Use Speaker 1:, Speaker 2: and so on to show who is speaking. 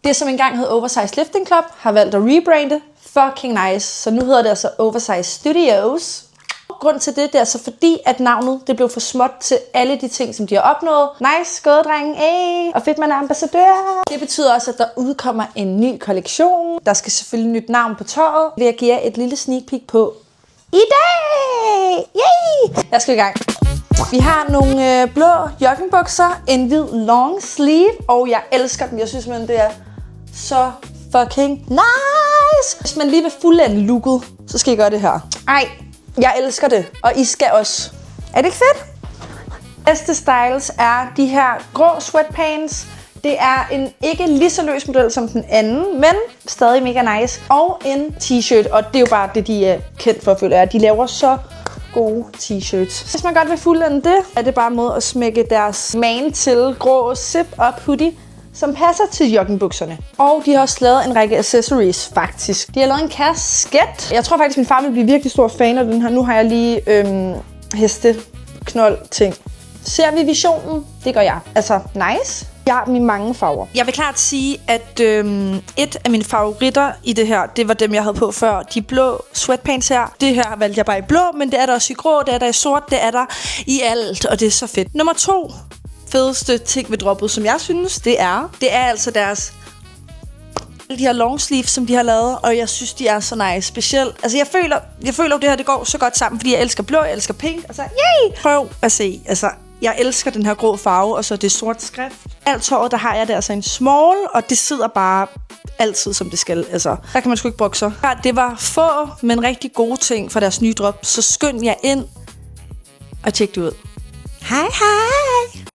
Speaker 1: Det, som engang hed Oversize Lifting Club, har valgt at rebrande. Fucking nice. Så nu hedder det altså Oversize Studios. Grunden til det er altså fordi, at navnet det blev for småt til alle de ting, som de har opnået. Nice, gode drenge, og fedt, man er ambassadør. Det betyder også, at der udkommer en ny kollektion. Der skal selvfølgelig nyt navn på tøjet. Vil jeg give jer et lille sneak peek på i dag. Yay! Jeg skal i gang. Vi har nogle blå joggingbukser, en hvid long sleeve, og jeg elsker dem. Jeg synes simpelthen, det er så fucking nice. Hvis man lige vil fuldende looket, så skal I gøre det her. Ej, jeg elsker det, og I skal også. Er det ikke fedt? Næste styles er de her grå sweatpants. Det er en ikke lige så løs model som den anden, men stadig mega nice. Og en t-shirt, og det er jo bare det, de er kendt for, føler jeg. De laver så gode t-shirts. Hvis man godt vil fuldende det, er det bare en måde at smække deres man til grå zip-up hoodie, som passer til joggingbukserne. Og de har også lavet en række accessories, faktisk. De har lavet en kasket. Jeg tror faktisk, min far vil blive virkelig stor fan af den her. Nu har jeg lige hesteknold-ting. Ser vi visionen? Det gør jeg. Altså, nice. Jeg har dem i mange farver. Jeg vil klart sige, at et af mine favoritter i det her, det var dem, jeg havde på før. De blå sweatpants her. Det her valgte jeg bare i blå, men det er der også i grå, det er der i sort, det er der i alt, og det er så fedt. Nummer 2 fedeste ting ved droppet, som jeg synes, det er altså deres de her long sleeves, som de har lavet, og jeg synes, de er så nice. Specielt, altså jeg føler at det her, det går så godt sammen, fordi jeg elsker blå, jeg elsker pink, og så yay! Prøv at se, altså jeg elsker den her grå farve, og så det sort skrift. Alt tøjet, der har jeg det altså en small, og det sidder bare altid, som det skal. Altså, der kan man sgu ikke brokke sig. Det var få, men rigtig gode ting fra deres nye drop, så skynd jer ind og tjek det ud. Hej hej!